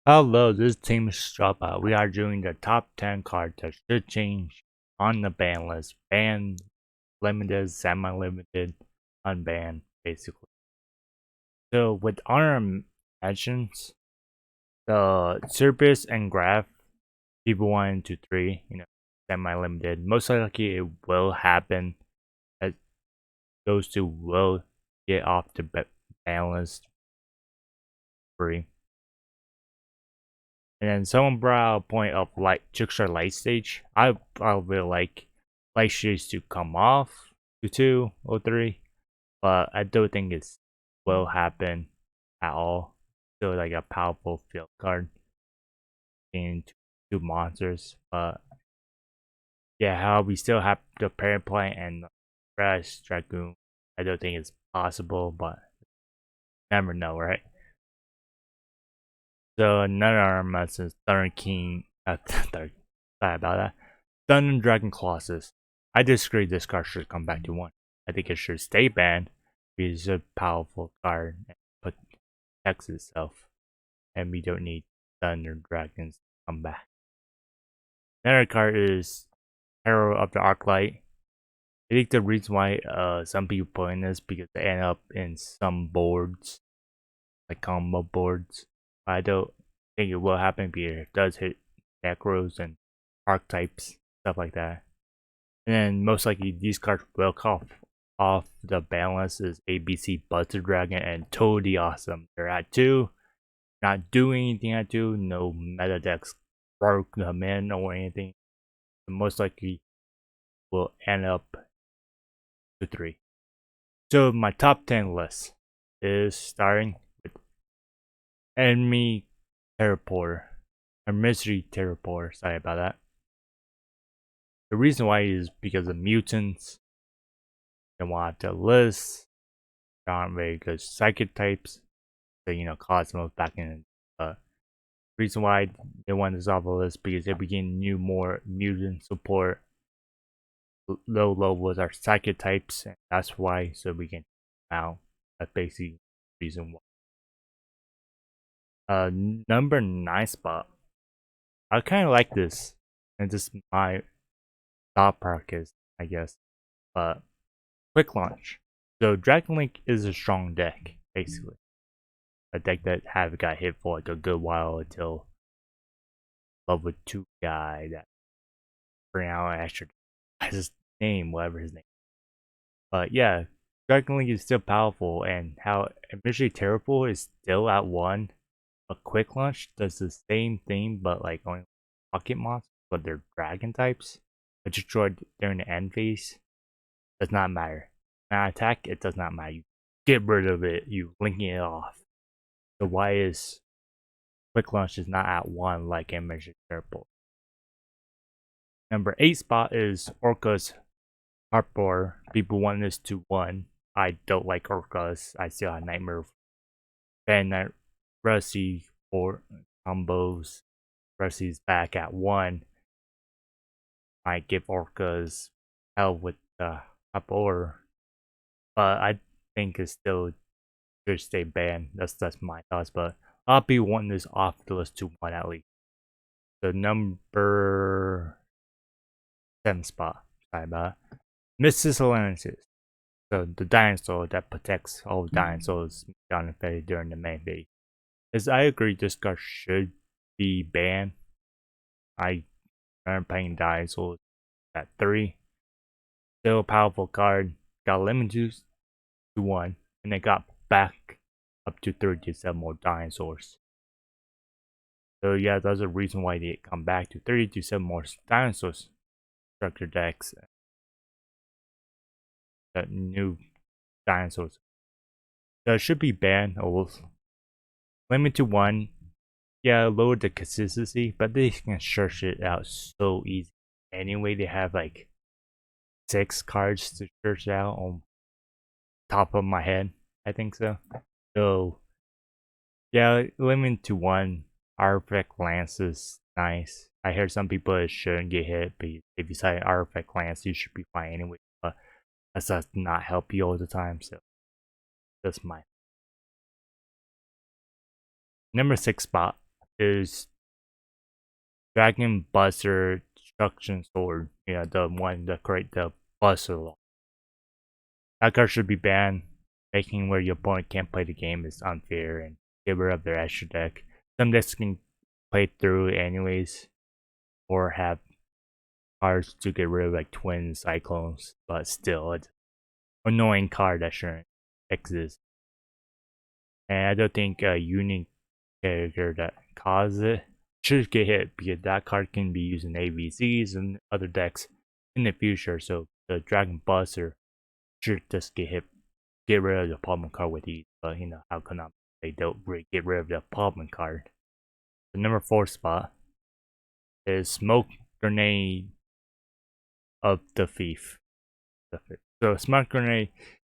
Hello, this is Team Strapa. We are doing the top 10 cards that should change on the ban list. Banned, limited, semi-limited, unbanned, basically. So with honorable mentions, the Cerberus and Graph, people 1 to 3, semi-limited. Most likely it will happen that those two will get off the ban list free. And then someone brought up a point of Jigsaw light stage. I probably like light stage to come off to 2 or 3, but I don't think it will happen at all. Still like a powerful field card in two monsters, but yeah, how we still have the parent plant and fresh dragoon. I don't think it's possible, but never know, right? So another armor is Thunder King. Sorry about that. Thunder Dragon Colossus. I disagree this card should come back to 1. I think it should stay banned because it's a powerful card and protects itself. And we don't need Thunder Dragons to come back. Another card is Hero of the Arclight. I think the reason why some people play this because they end up in some boards, like combo boards. I don't think it will happen because it does hit macros and archetypes, stuff like that. And then most likely these cards will come off the balance is ABC Butter Dragon and Totally Awesome. They're at 2, not doing anything at 2, no meta decks broke them in or anything. So most likely will end up to 3. So my top 10 list is starting with Enemy Terraporter, or Mystery Terraporter, sorry about that. The reason why is because of mutants. They want to list. There aren't very good psychic types. So, Cosmos back in the reason why they want to solve all this because they begin new more mutant support. Low levels are psychic types, and that's why so we can now that's basically the reason why. Number 9 spot. I kinda like this. And this is my thought process, I guess. But quick launch. So Dragon Link is a strong deck, basically. A deck that have got hit for like a good while until level 2 guy that bring out an extra his name, whatever his name. But yeah, Dragon Link is still powerful and how Mystery Terrible is still at 1. A quick launch does the same thing but like only pocket monsters, but they're dragon types. But destroyed during the end phase does not matter. Now attack, it does not matter. You get rid of it, you linking it off. So why is quick launch is not at 1 like in Mystery Terrible? Number 8 spot is Orca's Harpor. People want this to 1. I don't like Orcas. I still have Nightmare. And Rusty for combos. Rusty's back at 1. Might give Orcas hell with the Harpor. But I think it still should stay banned. That's my thoughts. But I'll be wanting this off the list to 1 at least. The number 7 spot. Sorry about that. Miscellaneous. So the dinosaur that protects all dinosaurs down the phase during the main phase. As I agree, this card should be banned. I am playing dinosaurs at 3. Still a powerful card. Got limited to 1, and it got back up to 3 to 7 more dinosaurs. So yeah, that's a reason why they come back to 30 to 7 more dinosaurs. Structure decks. New dinosaurs. So it should be banned or limit to 1. Yeah, lower the consistency, but they can search it out so easy. Anyway, they have like 6 cards to search out on top of my head. I think so. So yeah, limit to 1. Artifact Lance is nice. I heard some people shouldn't get hit, but if you say Artifact Lance, you should be fine anyway. But that does not help you all the time, so that's my number 6 spot. is Dragon Buster Destruction Sword. Yeah, the one that create the Buster Law. That card should be banned. Making where your opponent can't play the game is unfair and get rid of their extra deck. Some decks can play through anyways, or have cards to get rid of like Twin Cyclones, but still, it's an annoying card that shouldn't exist. And I don't think a unique character that causes it should get hit because that card can be used in AVZs and other decks in the future. So the Dragon Buster should just get rid of the problem card with ease. But you know how Konami they don't really get rid of the problem card. The number 4 spot is Smoke Grenade of the Thief. So Smoke Grenade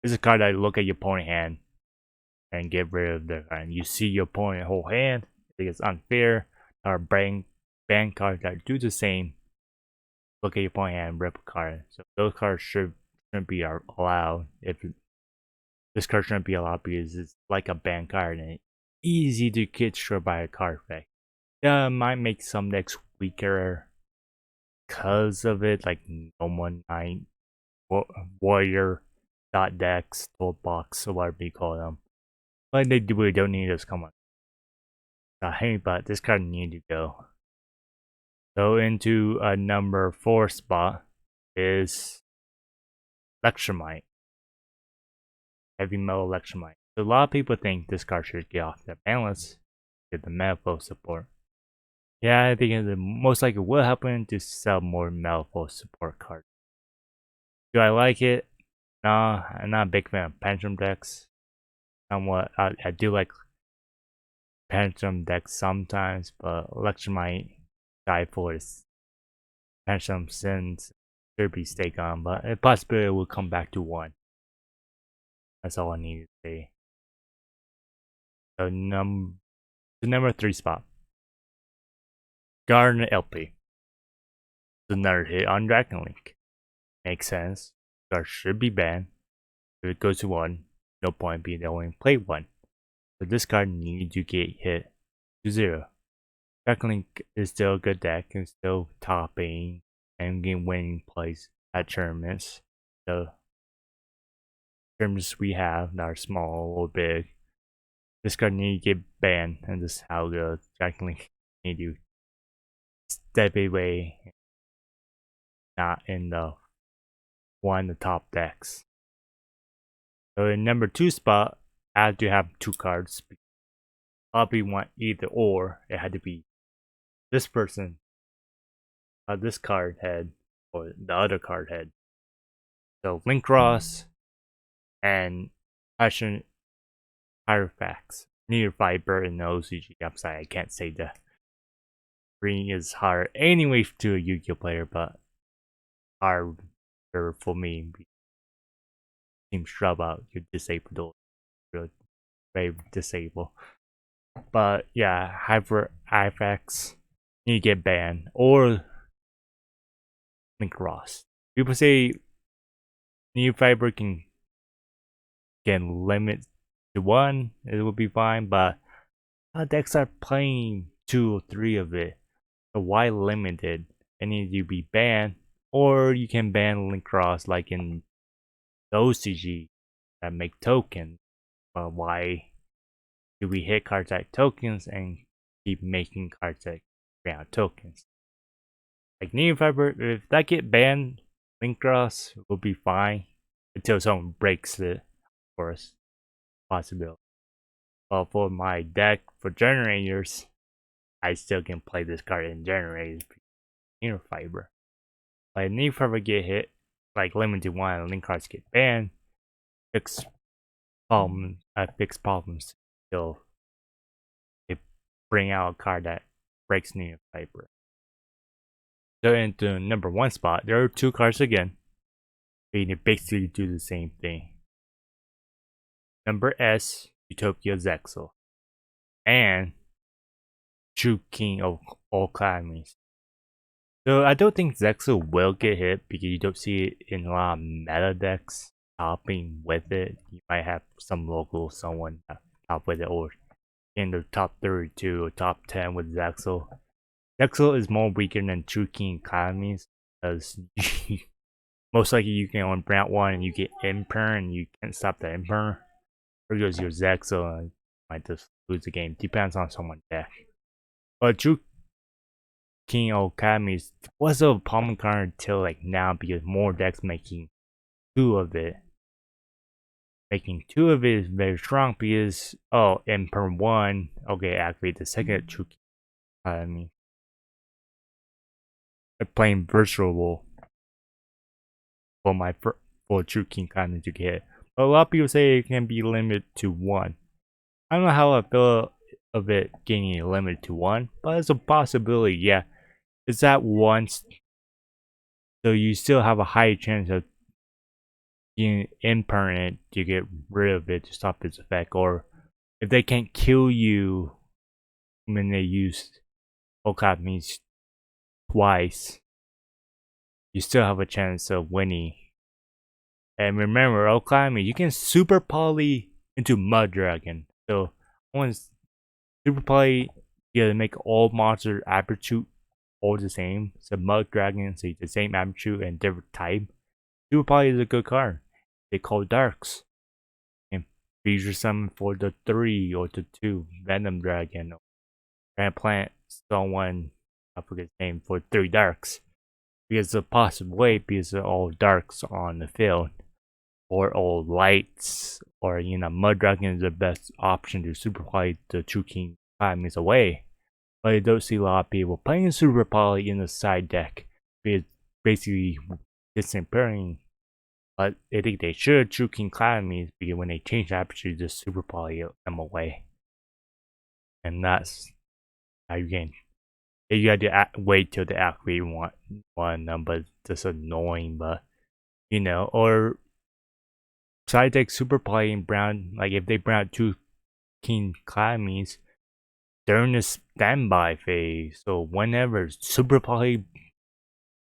is a card that look at your opponent hand and get rid of the card. You see your opponent whole hand. I think it's unfair. Or ban cards that do the same. Look at your opponent hand and rip a card. So those cards shouldn't be allowed. If this card shouldn't be allowed because it's like a ban card and it's easy to get destroyed by a card effect. Yeah, it might make some decks weaker because of it, like No One Night, Warrior, Dot Decks, Toolbox, or whatever you call them. But they really don't need this. Come on. Hey, but this card needs to go. So into a number 4 spot is Electrolyte. Heavy Metal Electrolyte. So a lot of people think this card should get off their ban list, get the Metal support. Yeah, I think it most likely will happen to sell more Metal support cards. Do I like it? Nah, I'm not a big fan of Pendulum decks. I do like Pendulum decks sometimes, but Electrolyte die for its Pendulum Sins should be stake on, but a possibility will come back to 1. That's all I need to say. So the number 3 spot. Garden LP. It's another hit on Dragon Link. Makes sense. Card should be banned. If it goes to 1, no point being the only play 1. So this card needs to get hit to 0. Dragon Link is still a good deck and still topping and getting winning plays at tournaments. The tournaments we have that are small or big, this card need to get banned, and this is how the Dragon Link need to step away, not in the one of the top decks. So in number 2 spot, I had to have 2 cards. Probably want either or. It had to be this person, this card head, or the other card head. So Link Ross and Passion Pyrofax. Near Fiber and the OCG. I'm sorry, I can't say that. Green is hard anyway to a Yugioh player, but hard for me. teamscrubout, you disable those. You're very disable. But yeah, Hyper IFX need to get banned or Link Ross. People say New Fiber can limit to 1, it will be fine, but decks are playing 2 or 3 of it. So why limit it? It needs to be banned, or you can ban Link Ross like in the OCG that make tokens. But why do we hit cards like tokens and keep making cards like ground tokens? Like Neo Fiber, if that get banned, Link Ross will be fine until someone breaks it, of course. Possibility. But for my deck for generators, I still can play this card in generators. Neo Fiber. Like Neo Fiber get hit, like limited 1 and Link cards get banned, fix problems till they bring out a card that breaks Neo Fiber. So into number 1 spot, there are 2 cards again. They basically do the same thing. Number S, Utopia Zexal. And True King of all Clans. So I don't think Zexal will get hit because you don't see it in a lot of meta decks topping with it. You might have some local someone top with it, or in the top 32 or top 10 with Zexal. Zexal is more weaker than True King Academies because most likely you can only bring out one and you get Imperm and you can't stop the Imperm. Or goes your Zexal and might just lose the game. Depends on someone's deck. But True King Academies was a problem card until like now because more decks making two of it. Making two of it is very strong because Emperor 1, okay, activate the second True King Academy. I'm playing virtual for True King Academy to get. But a lot of people say it can be limited to one. I don't know how I feel of it getting limited to one, but it's a possibility, yeah. It's that once, so you still have a higher chance of being impermanent to get rid of it to stop its effect, or if they can't kill you when they use Okamis twice, you still have a chance of winning. And remember, Okami, you can super poly into Mud Dragon. So once super poly, you gotta make all monster attribute all the same. So Mud Dragon, so the same attribute and different type. Super poly is a good card. They call Darks. And feature summon for the 3 or the 2 Venom Dragon. And plant someone, I forget his name, for 3 Darks. Because the possible way, because they're all Darks on the field. Or all lights, or Mud Dragon is the best option to super poly the True King Academies away. But I don't see a lot of people playing super poly in the side deck because basically disappearing. But I think they should True King Academies because when they change aperture, just super poly them away. And that's how you can. You had to wait till they activate one them, but it's just annoying. But or side deck super poly in brown, like if they bring out 2 King Academies, they're in a standby phase. So whenever super poly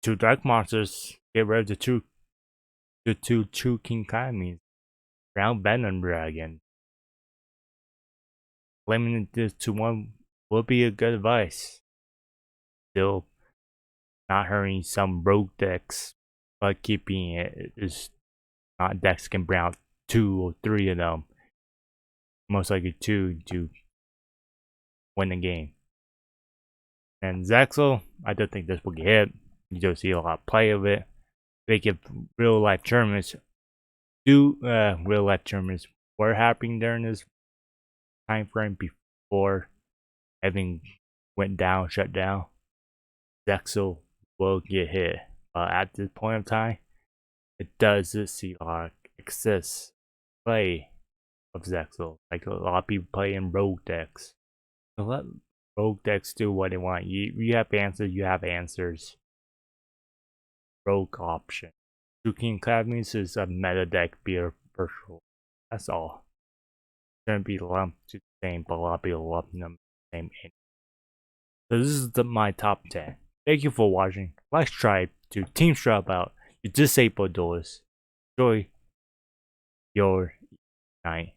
2 dark monsters, get rid of the two True King Academies. Brown Venom Dragon. Limiting this to one would be a good advice. Still not hurting some rogue decks, but keeping it is not decks can bring out 2 or 3 of them. Most likely 2 to win the game. And Zexal, I don't think this will get hit. You don't see a lot of play of it. They give real life tournaments. Real life tournaments were happening during this time frame before everything went down, shut down. Zexal will get hit. At this point of time, it does see a lot of excess play of Zexal. Like a lot of people play in rogue decks. So let rogue decks do what they want. You have answers, you have answers. Rogue option. True King Academies is a meta deck beer virtual. That's all. It's gonna be lumped to the same, but a lot of people lumping them the same. So this is my top 10. Thank you for watching. Let's try to teamscrubout your disabled doors. Enjoy your night.